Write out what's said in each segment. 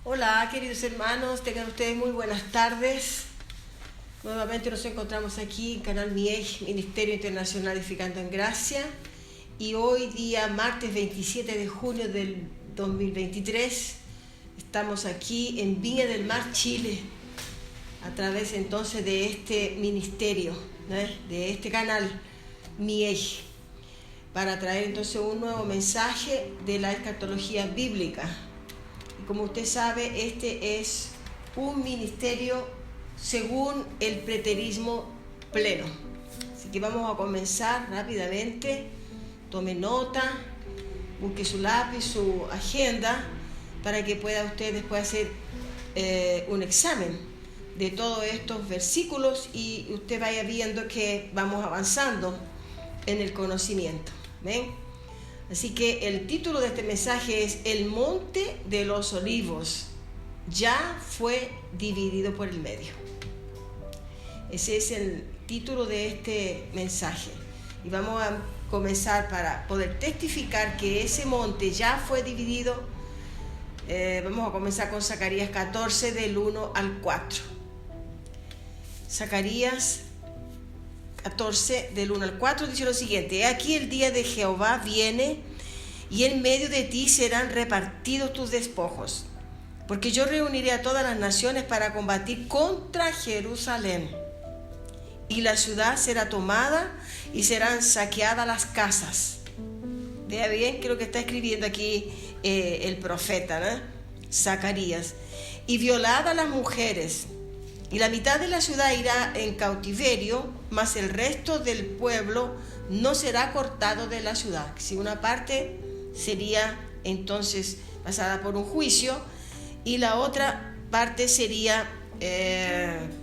Hola, queridos hermanos, tengan ustedes muy buenas tardes. Nuevamente nos encontramos aquí en Canal Miej, Ministerio Internacional Edificando en Gracia. Y hoy día, martes 27 de junio del 2023, estamos aquí en Viña del Mar, Chile, a través entonces de este ministerio, de este canal Miej, para traer entonces un nuevo mensaje de la escatología bíblica. Como usted sabe, este es un ministerio según el preterismo pleno. Así que vamos a comenzar rápidamente. Tome nota, busque su lápiz, su agenda, para que pueda usted después hacer un examen de todos estos versículos y usted vaya viendo que vamos avanzando en el conocimiento. ¿Ven? Así que el título de este mensaje es El Monte de los Olivos ya fue dividido por el medio. Ese es el título de este mensaje. Y vamos a comenzar para poder testificar que ese monte ya fue dividido. Vamos a comenzar con Zacarías 14 del 1 al 4. Zacarías 14 del 1 al 4 dice lo siguiente: Aquí el día de Jehová viene, y en medio de ti serán repartidos tus despojos, porque yo reuniré a todas las naciones para combatir contra Jerusalén, y la ciudad será tomada y serán saqueadas las casas. Vea bien que lo que está escribiendo aquí el profeta, ¿no? Zacarías. Y violadas las mujeres, y la mitad de la ciudad irá en cautiverio, mas el resto del pueblo no será cortado de la ciudad. Si una parte sería entonces pasada por un juicio y la otra parte sería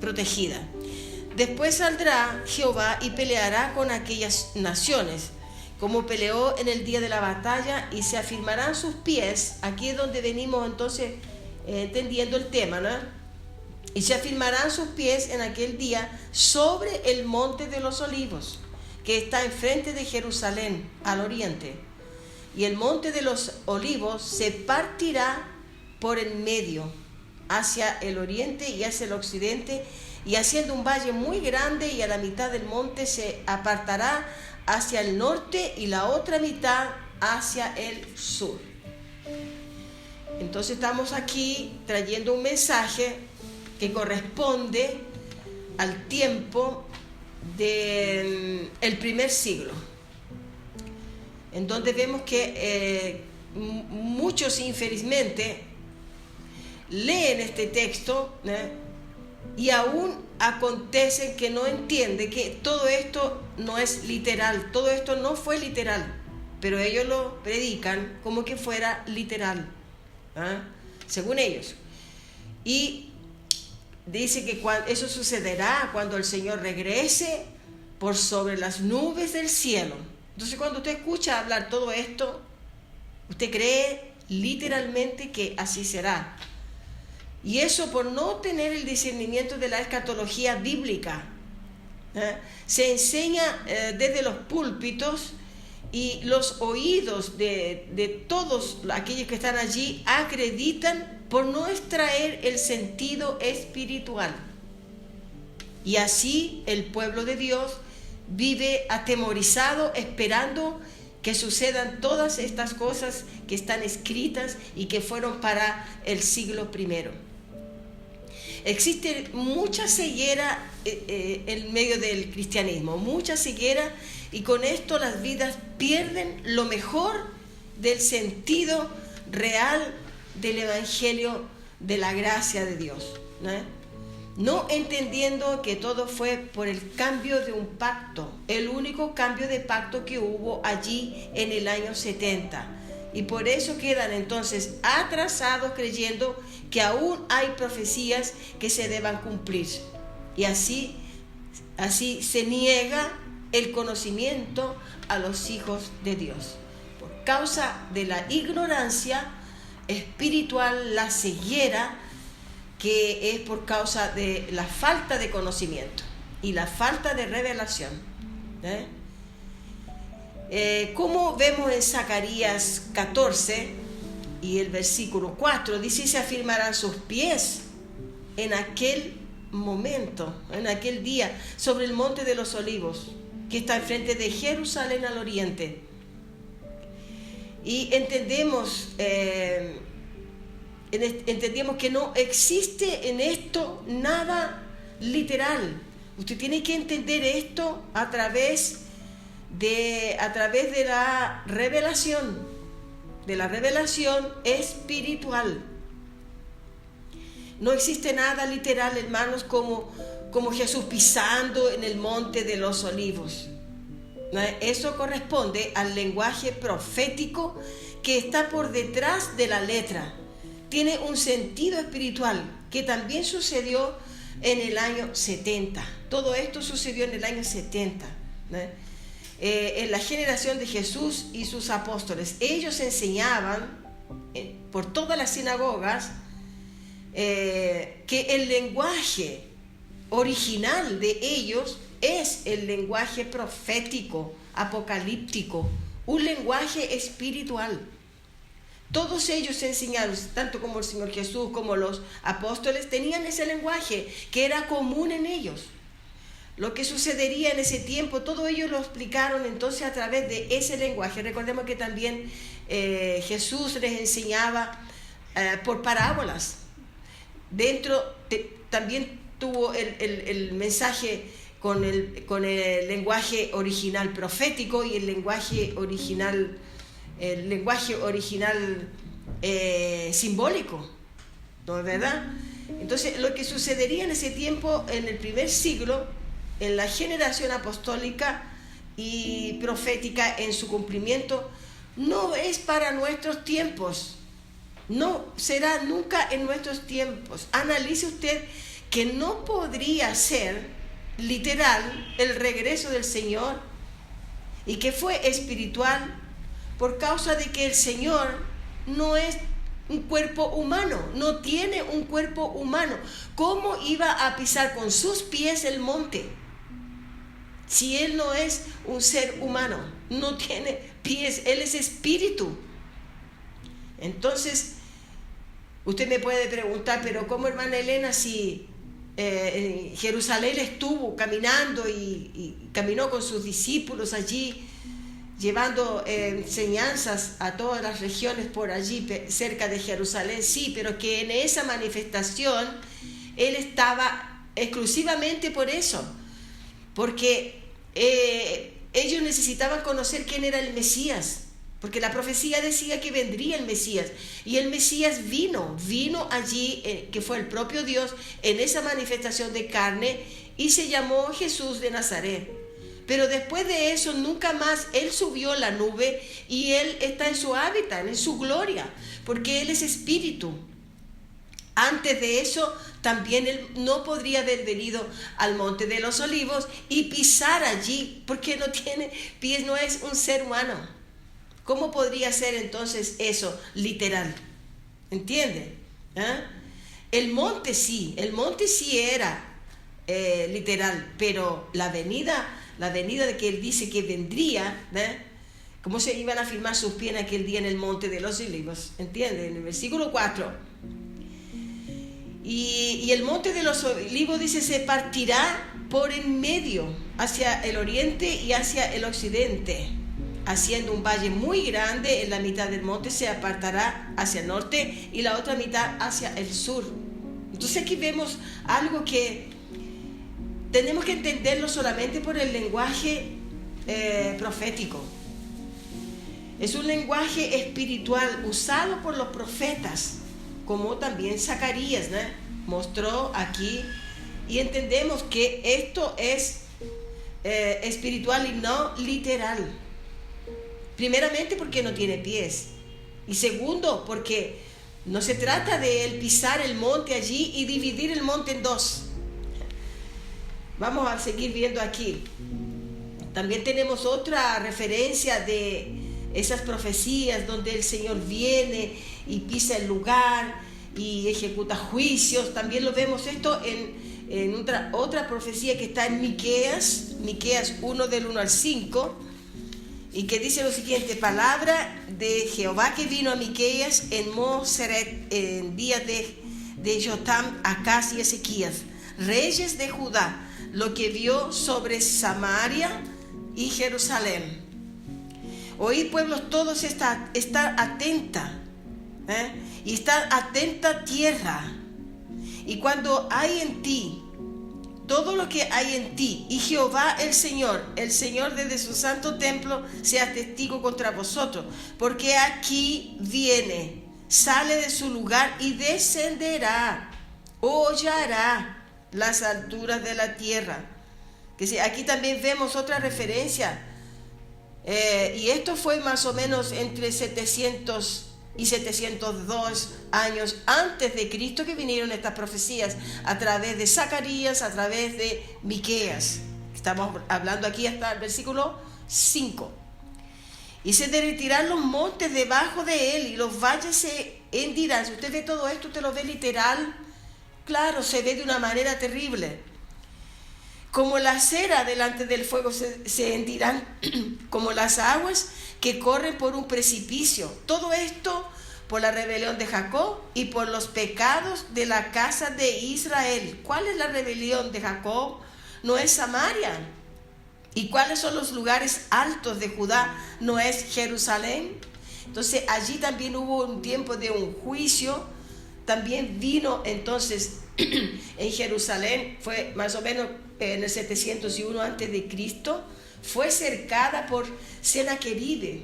protegida. Después saldrá Jehová y peleará con aquellas naciones, como peleó en el día de la batalla, y se afirmarán sus pies. Aquí es donde venimos entonces entendiendo el tema, ¿no? Y se afirmarán sus pies en aquel día sobre el monte de los olivos, que está enfrente de Jerusalén, al oriente. Y el monte de los olivos se partirá por el medio, hacia el oriente y hacia el occidente, y haciendo un valle muy grande, y a la mitad del monte se apartará hacia el norte y la otra mitad hacia el sur. Entonces estamos aquí trayendo un mensaje que corresponde al tiempo del primer siglo, en donde vemos que muchos infelizmente leen este texto, y aún acontece que no entiende que todo esto no es literal, todo esto no fue literal, pero ellos lo predican como que fuera literal, según ellos. Y dice que eso sucederá cuando el Señor regrese por sobre las nubes del cielo. Entonces, cuando usted escucha hablar todo esto, usted cree literalmente que así será. Y eso por no tener el discernimiento de la escatología bíblica. Se enseña desde los púlpitos, y los oídos de todos aquellos que están allí acreditan por no extraer el sentido espiritual. Y así el pueblo de Dios vive atemorizado, esperando que sucedan todas estas cosas que están escritas y que fueron para el siglo I. Existe mucha ceguera en medio del cristianismo, mucha ceguera, y con esto las vidas pierden lo mejor del sentido real del evangelio de la gracia de Dios, no entendiendo que todo fue por el cambio de un pacto, el único cambio de pacto que hubo allí en el año 70, y por eso quedan entonces atrasados creyendo que aún hay profecías que se deban cumplir, y así se niega el conocimiento a los hijos de Dios. Por causa de la ignorancia, espiritual, la ceguera, que es por causa de la falta de conocimiento y la falta de revelación. Como vemos en Zacarías 14 y el versículo 4, dice: se afirmarán sus pies en aquel momento, en aquel día, sobre el monte de los olivos, que está enfrente de Jerusalén al oriente. Y entendemos que no existe en esto nada literal. Usted tiene que entender esto a través de la revelación espiritual. No existe nada literal, hermanos, como Jesús pisando en el monte de los olivos. Eso corresponde al lenguaje profético que está por detrás de la letra. Tiene un sentido espiritual que también sucedió en el año 70. Todo esto sucedió en el año 70, en la generación de Jesús y sus apóstoles. Ellos enseñaban por todas las sinagogas que el lenguaje original de ellos es el lenguaje profético, apocalíptico, un lenguaje espiritual. Todos ellos enseñaron, tanto como el Señor Jesús como los apóstoles, tenían ese lenguaje que era común en ellos. Lo que sucedería en ese tiempo, todo ellos lo explicaron entonces a través de ese lenguaje. Recordemos que también Jesús les enseñaba por parábolas. También tuvo el mensaje con el lenguaje original profético y el lenguaje original simbólico, ¿no es verdad? Entonces, lo que sucedería en ese tiempo, en el primer siglo, en la generación apostólica y profética en su cumplimiento, no es para nuestros tiempos, no será nunca en nuestros tiempos. Analice usted que no podría ser literal el regreso del Señor y que fue espiritual por causa de que el Señor no es un cuerpo humano, no tiene un cuerpo humano. ¿Cómo iba a pisar con sus pies el monte si Él no es un ser humano? No tiene pies, Él es espíritu. Entonces, usted me puede preguntar, pero ¿cómo, hermana Elena, si en Jerusalén estuvo caminando y caminó con sus discípulos allí, llevando enseñanzas a todas las regiones por allí cerca de Jerusalén? Sí, pero que en esa manifestación Él estaba exclusivamente por eso, porque ellos necesitaban conocer quién era el Mesías, porque la profecía decía que vendría el Mesías, y el Mesías vino allí, que fue el propio Dios, en esa manifestación de carne, y se llamó Jesús de Nazaret. Pero después de eso, nunca más Él subió la nube, y Él está en su hábitat, en su gloria, porque Él es espíritu. Antes de eso, también Él no podría haber venido al monte de los olivos y pisar allí, porque no tiene pies, no es un ser humano. ¿Cómo podría ser entonces eso literal? ¿Entiende? El monte sí era literal, pero la venida de que Él dice que vendría, ¿cómo se iban a afirmar sus pies en aquel día en el monte de los olivos? ¿Entiende? En el versículo 4. Y el monte de los olivos, dice, se partirá por en medio hacia el oriente y hacia el occidente, haciendo un valle muy grande. En la mitad del monte se apartará hacia el norte y la otra mitad hacia el sur. Entonces aquí vemos algo que tenemos que entenderlo solamente por el lenguaje profético. Es un lenguaje espiritual usado por los profetas, como también Zacarías mostró aquí, y entendemos que esto es espiritual y no literal. Primeramente porque no tiene pies, y segundo porque no se trata de Él pisar el monte allí y dividir el monte en dos. Vamos a seguir viendo aquí. También tenemos otra referencia de esas profecías donde el Señor viene y pisa el lugar y ejecuta juicios. También lo vemos esto en otra profecía que está en Miqueas 1 del 1 al 5, y que dice lo siguiente: palabra de Jehová que vino a Miqueas en Moseret en días de Jotam, Acaz y Ezequías, reyes de Judá, lo que vio sobre Samaria y Jerusalén. Oíd, pueblos todos, está atenta, y está atenta tierra. Y cuando hay en ti, todo lo que hay en ti, y Jehová el Señor desde su santo templo, sea testigo contra vosotros, porque aquí viene, sale de su lugar y descenderá, hollará las alturas de la tierra. Que sí, aquí también vemos otra referencia, y esto fue más o menos entre 700 y 702 años antes de Cristo, que vinieron estas profecías a través de Zacarías, a través de Miqueas. Estamos hablando aquí hasta el versículo 5. Y se derretirán los montes debajo de él, y los valles se hendirán. Si usted ve todo esto, usted lo ve literal, claro, se ve de una manera terrible. Como la cera delante del fuego se hendirán, como las aguas que corren por un precipicio. Todo esto por la rebelión de Jacob y por los pecados de la casa de Israel. ¿Cuál es la rebelión de Jacob? No es Samaria. ¿Y cuáles son los lugares altos de Judá? No es Jerusalén. Entonces allí también hubo un tiempo de un juicio. También vino entonces en Jerusalén, fue más o menos en el 701 antes de Cristo, fue cercada por Senaqueribe,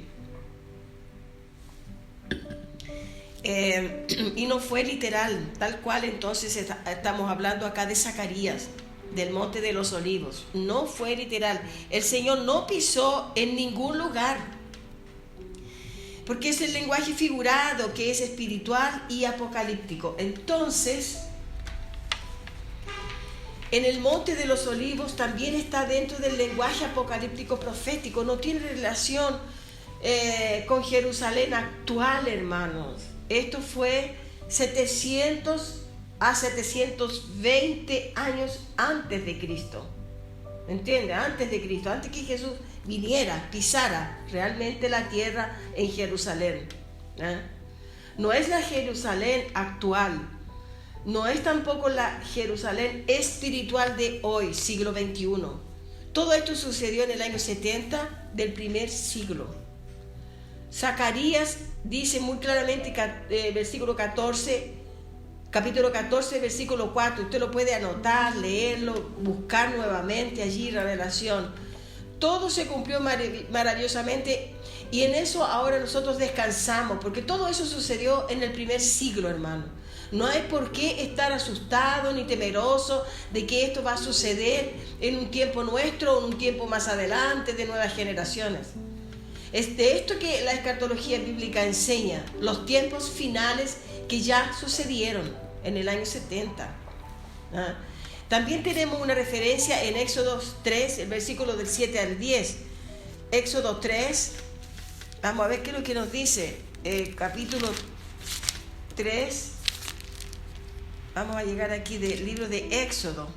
y no fue literal, tal cual. Entonces estamos hablando acá de Zacarías, del Monte de los Olivos. No fue literal. El Señor no pisó en ningún lugar, porque es el lenguaje figurado que es espiritual y apocalíptico. Entonces, en el Monte de los Olivos también está dentro del lenguaje apocalíptico profético. No tiene relación con Jerusalén actual, hermanos. Esto fue 700 a 720 años antes de Cristo. ¿Entiende? Antes de Cristo, antes que Jesús viniera, pisara realmente la tierra en Jerusalén. No es la Jerusalén actual. No es tampoco la Jerusalén espiritual de hoy, siglo XXI. Todo esto sucedió en el año 70 del primer siglo. Zacarías dice muy claramente, versículo 14, capítulo 14, versículo 4. Usted lo puede anotar, leerlo, buscar nuevamente allí, revelación. Todo se cumplió maravillosamente, y en eso ahora nosotros descansamos, porque todo eso sucedió en el primer siglo, hermano. No hay por qué estar asustado ni temeroso de que esto va a suceder en un tiempo nuestro o en un tiempo más adelante de nuevas generaciones. Es de esto que la escatología bíblica enseña, los tiempos finales que ya sucedieron en el año 70. También tenemos una referencia en Éxodo 3, el versículo del 7 al 10. Éxodo 3, vamos a ver qué es lo que nos dice. Capítulo 3. Vamos a llegar aquí del libro de Éxodo.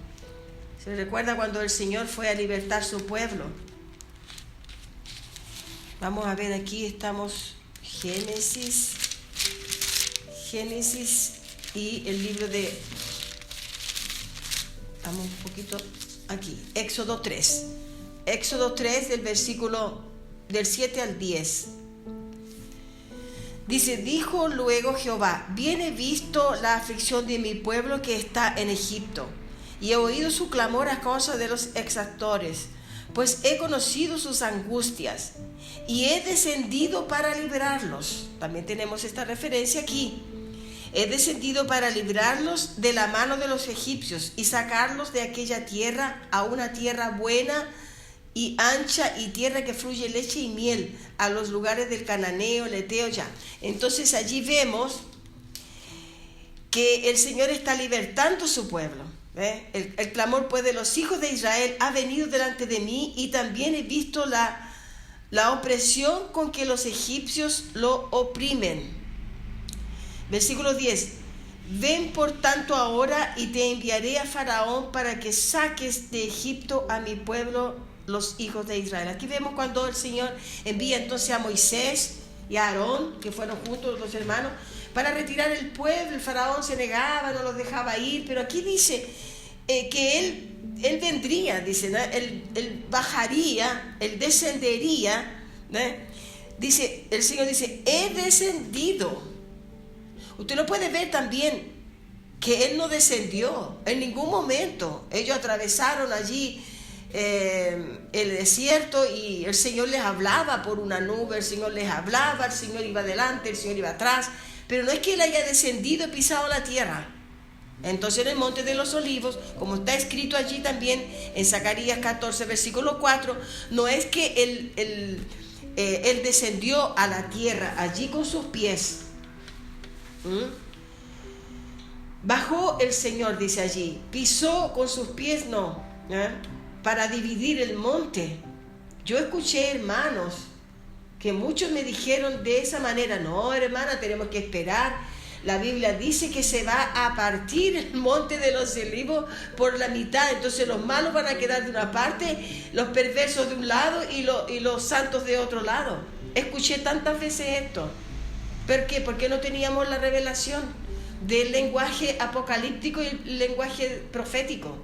¿Se recuerda cuando el Señor fue a libertar su pueblo? Vamos a ver, aquí estamos Génesis y el libro de... Vamos un poquito aquí. Éxodo 3. Éxodo 3 del versículo del 7 al 10. Dice: dijo luego Jehová: bien he visto la aflicción de mi pueblo que está en Egipto, y he oído su clamor a causa de los exactores, pues he conocido sus angustias, y he descendido para librarlos. También tenemos esta referencia aquí. He descendido para librarlos de la mano de los egipcios y sacarlos de aquella tierra a una tierra buena y ancha, y tierra que fluye leche y miel, a los lugares del cananeo, el eteo, ya. Entonces allí vemos que el Señor está libertando su pueblo. El clamor pues de los hijos de Israel ha venido delante de mí, y también he visto la opresión con que los egipcios lo oprimen. Versículo 10. Ven por tanto ahora y te enviaré a Faraón para que saques de Egipto a mi pueblo, los hijos de Israel. Aquí vemos cuando el Señor envía entonces a Moisés y a Aarón, que fueron juntos los dos hermanos, para retirar el pueblo. El Faraón se negaba, no los dejaba ir, pero aquí dice que él vendría, dice, ¿no? Él bajaría, él descendería, ¿no? Dice, el Señor dice, he descendido. Usted lo puede ver también que Él no descendió en ningún momento. Ellos atravesaron allí el desierto y el Señor les hablaba por una nube, el Señor les hablaba, el Señor iba adelante, el Señor iba atrás, pero no es que Él haya descendido y pisado la tierra. Entonces en el Monte de los Olivos, como está escrito allí también en Zacarías 14, versículo 4, no es que Él descendió a la tierra allí con sus pies. Bajó el Señor, dice allí, pisó con sus pies, no, para dividir el monte. Yo escuché, hermanos, que muchos me dijeron de esa manera, no, hermana, tenemos que esperar. La Biblia dice que se va a partir el monte de los olivos por la mitad, entonces los malos van a quedar de una parte, los perversos de un lado y los santos de otro lado. Escuché tantas veces esto. ¿Por qué? Porque no teníamos la revelación del lenguaje apocalíptico y el lenguaje profético.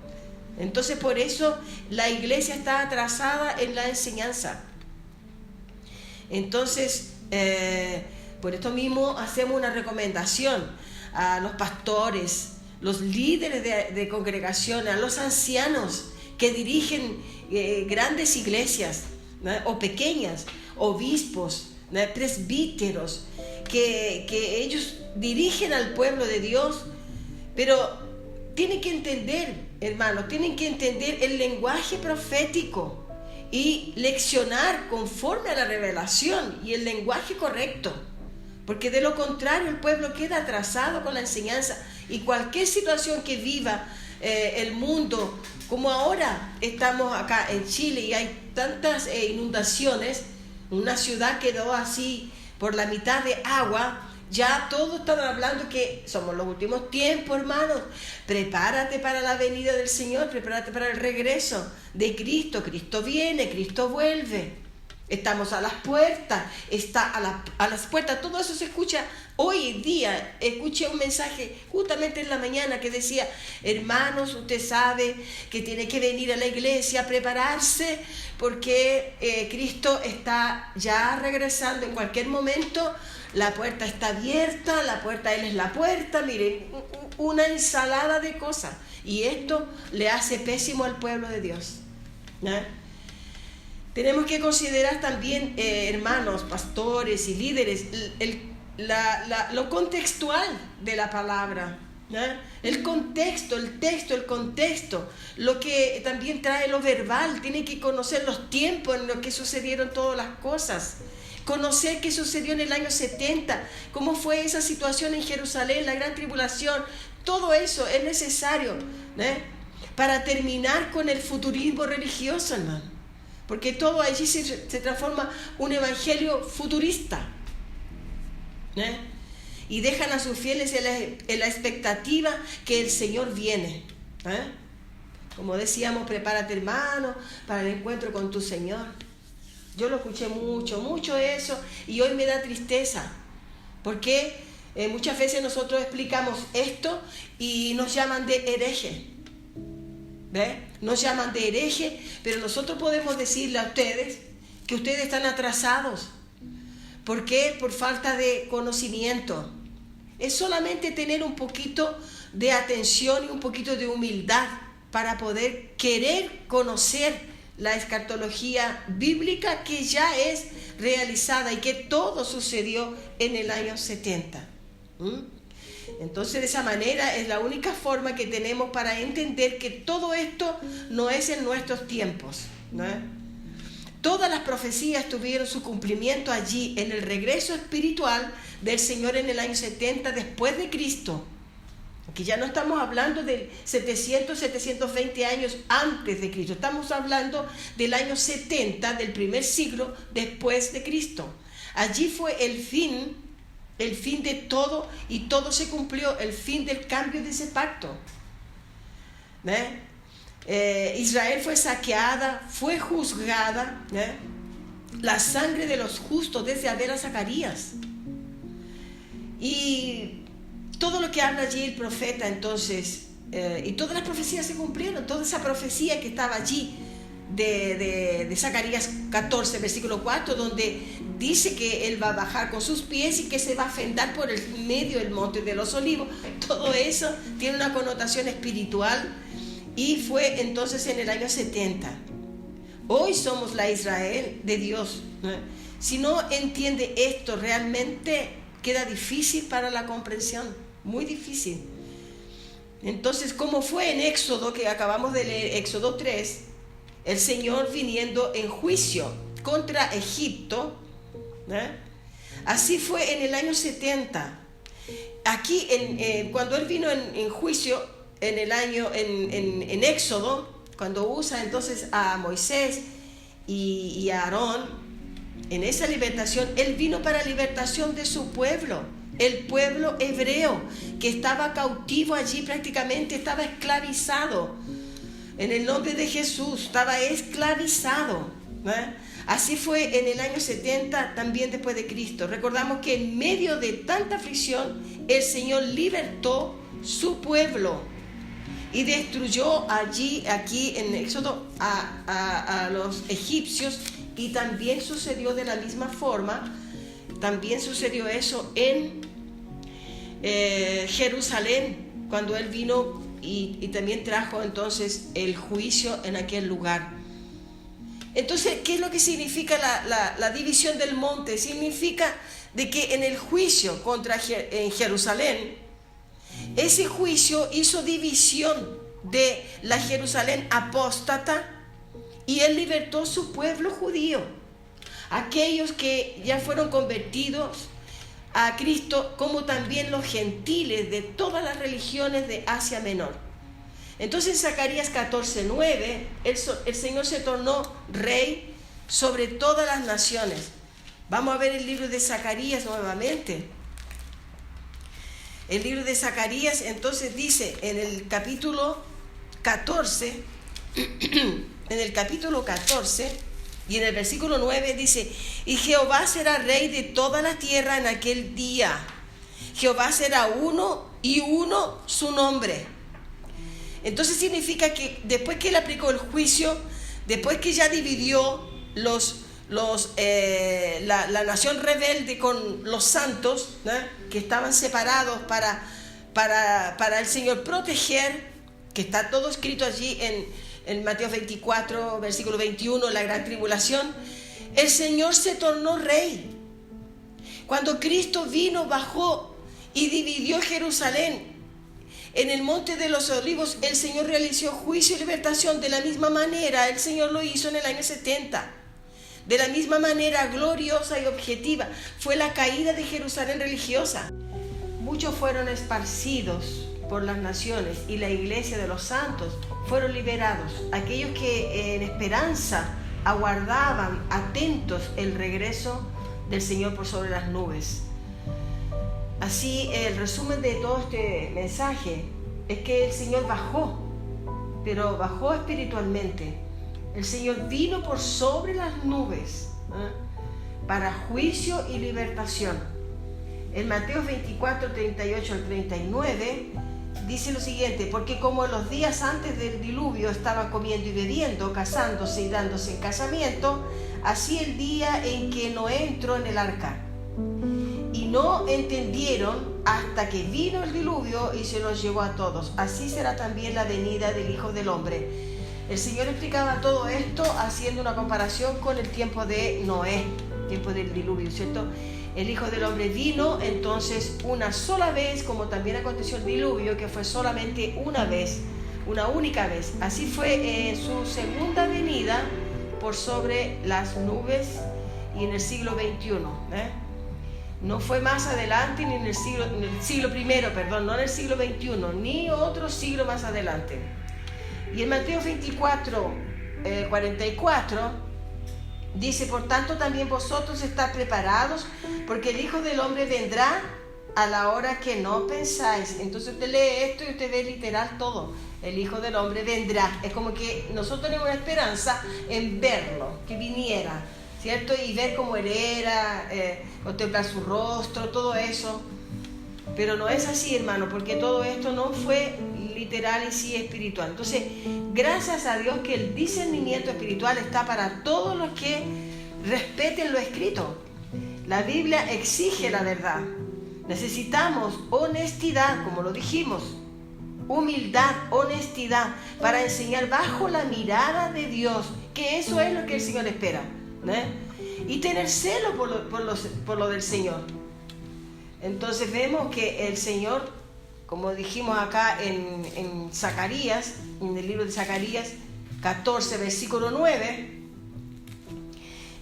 Entonces por eso la iglesia está atrasada en la enseñanza. Entonces, por esto mismo hacemos una recomendación a los pastores, los líderes de congregaciones, a los ancianos que dirigen grandes iglesias, ¿no? O pequeñas, obispos, ¿no? Presbíteros, que ellos dirigen al pueblo de Dios, pero tienen que entender, hermanos, tienen que entender el lenguaje profético y leccionar conforme a la revelación y el lenguaje correcto, porque de lo contrario el pueblo queda atrasado con la enseñanza y cualquier situación que viva el mundo, como ahora estamos acá en Chile y hay tantas inundaciones, una ciudad quedó así por la mitad de agua. Ya todos están hablando que somos los últimos tiempos, hermanos. Prepárate para la venida del Señor, prepárate para el regreso de Cristo. Cristo viene, Cristo vuelve. Estamos a las puertas, está a las puertas. Todo eso se escucha hoy en día. Escuché un mensaje justamente en la mañana que decía, hermanos, usted sabe que tiene que venir a la iglesia a prepararse porque Cristo está ya regresando en cualquier momento. La puerta está abierta, la puerta, Él es la puerta, miren, una ensalada de cosas. Y esto le hace pésimo al pueblo de Dios, ¿no? Tenemos que considerar también, hermanos, pastores y líderes, lo contextual de la palabra, ¿no? El contexto, el texto, el contexto, lo que también trae lo verbal. Tienen que conocer los tiempos en los que sucedieron todas las cosas. Conocer qué sucedió en el año 70, cómo fue esa situación en Jerusalén, la gran tribulación. Todo eso es necesario, ¿no? Para terminar con el futurismo religioso, hermano. Porque todo allí se transforma un evangelio futurista, ¿no? Y dejan a sus fieles en la expectativa que el Señor viene, ¿no? Como decíamos, prepárate, hermano, para el encuentro con tu Señor. Yo lo escuché mucho eso, y hoy me da tristeza, porque muchas veces nosotros explicamos esto y nos llaman de hereje, ¿ves? Nos llaman de hereje, pero nosotros podemos decirle a ustedes que ustedes están atrasados. ¿Por qué? Por falta de conocimiento. Es solamente tener un poquito de atención y un poquito de humildad para poder querer conocer la escatología bíblica que ya es realizada y que todo sucedió en el año 70. Entonces, de esa manera es la única forma que tenemos para entender que todo esto no es en nuestros tiempos, ¿no? Todas las profecías tuvieron su cumplimiento allí en el regreso espiritual del Señor en el año 70 después de Cristo. Aquí ya no estamos hablando de 720 años antes de Cristo. Estamos hablando del año 70 del primer siglo después de Cristo. Allí fue el fin el fin de todo, y todo se cumplió, el fin del cambio de ese pacto. Israel fue saqueada, fue juzgada, la sangre de los justos desde Abel a Zacarías. Y todo lo que habla allí el profeta, entonces, y todas las profecías se cumplieron, toda esa profecía que estaba allí de Zacarías 14, versículo 4, donde dice que él va a bajar con sus pies y que se va a afendar por el medio del monte de los olivos. Todo eso tiene una connotación espiritual, y fue entonces en el año 70. Hoy somos la Israel de Dios. Si no entiende esto, realmente queda difícil para la comprensión, muy difícil. Entonces, como fue en Éxodo, que acabamos de leer, Éxodo 3, el Señor viniendo en juicio contra Egipto, así fue en el año 70. Aquí, cuando Él vino en juicio, en el año, en Éxodo, cuando usa entonces a Moisés y a Aarón, en esa liberación, Él vino para liberación de su pueblo, el pueblo hebreo, que estaba cautivo allí, prácticamente estaba esclavizado. En el nombre de Jesús, estaba esclavizado. Así fue en el año 70, también después de Cristo. Recordamos que en medio de tanta aflicción, el Señor libertó su pueblo y destruyó aquí en Éxodo a los egipcios. Y también sucedió de la misma forma, también sucedió eso en Jerusalén, cuando Él vino y también trajo entonces el juicio en aquel lugar. Entonces, ¿qué es lo que significa la división del monte? Significa de que en el juicio en Jerusalén, ese juicio hizo división de la Jerusalén apóstata, y Él libertó su pueblo judío, aquellos que ya fueron convertidos a Cristo, como también los gentiles de todas las religiones de Asia Menor. Entonces en Zacarías 14:9, el Señor se tornó rey sobre todas las naciones. Vamos a ver el libro de Zacarías nuevamente. El libro de Zacarías entonces dice en el capítulo 14, en el capítulo 14 y en el versículo 9 dice: y Jehová será rey de toda la tierra en aquel día. Jehová será uno, y uno su nombre. Entonces significa que después que Él aplicó el juicio, después que ya dividió la nación rebelde con los santos, que estaban separados para el Señor proteger, que está todo escrito allí en Mateo 24, versículo 21, la gran tribulación, el Señor se tornó rey. Cuando Cristo vino, bajó y dividió Jerusalén, en el monte de los olivos, el Señor realizó juicio y liberación. De la misma manera, el Señor lo hizo en el año 70. De la misma manera gloriosa y objetiva fue la caída de Jerusalén religiosa. Muchos fueron esparcidos por las naciones, y la iglesia de los santos fueron liberados. Aquellos que en esperanza aguardaban atentos el regreso del Señor por sobre las nubes. Así, el resumen de todo este mensaje es que el Señor bajó, pero bajó espiritualmente. El Señor vino por sobre las nubes para juicio y libertación. En Mateo 24, 38 al 39 dice lo siguiente: porque como en los días antes del diluvio estaban comiendo y bebiendo, casándose y dándose en casamiento, así el día en que Noé entró en el arca. Y no entendieron hasta que vino el diluvio y se los llevó a todos. Así será también la venida del Hijo del Hombre. El Señor explicaba todo esto haciendo una comparación con el tiempo de Noé, tiempo del diluvio, ¿cierto? El Hijo del Hombre vino entonces una sola vez, como también aconteció el diluvio, que fue solamente una vez, una única vez. Así fue su segunda venida por sobre las nubes y en el siglo XXI. No fue más adelante ni en el siglo primero, perdón, no en el siglo XXI, ni otro siglo más adelante. Y en Mateo 24, 44, Dice, por tanto también vosotros estáis preparados, porque el Hijo del Hombre vendrá a la hora que no pensáis. Entonces usted lee esto y usted ve literal todo. El Hijo del Hombre vendrá. Es como que nosotros tenemos una esperanza en verlo, que viniera, ¿cierto? Y ver cómo él era, contemplar su rostro, todo eso. Pero no es así, hermano, porque todo esto no fue literal y sí espiritual. Entonces, gracias a Dios que el discernimiento espiritual está para todos los que respeten lo escrito. La Biblia exige la verdad. Necesitamos honestidad, como lo dijimos, humildad, honestidad, para enseñar bajo la mirada de Dios, que eso es lo que el Señor espera, y tener celo por lo del Señor. Entonces vemos que el Señor, como dijimos acá en Zacarías, en el libro de Zacarías 14, versículo 9,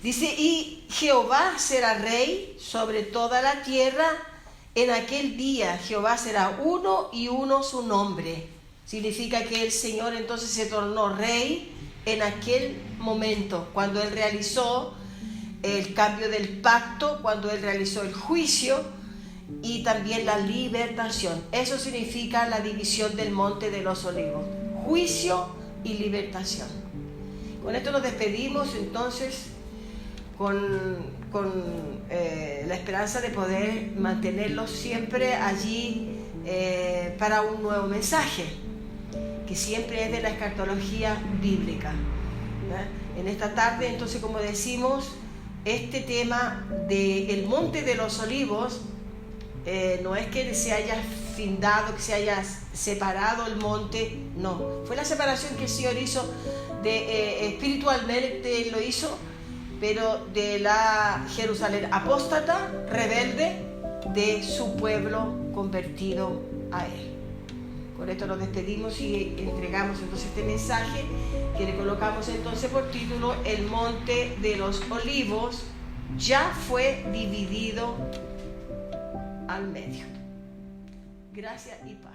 dice, y Jehová será rey sobre toda la tierra. En aquel día Jehová será uno y uno su nombre. Significa que el Señor entonces se tornó rey en aquel momento, cuando Él realizó el cambio del pacto, cuando Él realizó el juicio y también la libertación. Eso significa la división del monte de los olivos, juicio y libertación. Con esto nos despedimos entonces con la esperanza de poder mantenerlos siempre allí para un nuevo mensaje, que siempre es de la escatología bíblica. En esta tarde, entonces, como decimos, este tema del Monte de los Olivos no es que se haya findado, que se haya separado el monte, no. Fue la separación que el Señor hizo, espiritualmente lo hizo, pero de la Jerusalén apóstata, rebelde, de su pueblo convertido a Él. Con esto nos despedimos y entregamos entonces este mensaje que le colocamos entonces por título: el Monte de los Olivos ya fue dividido al medio. Gracias y paz.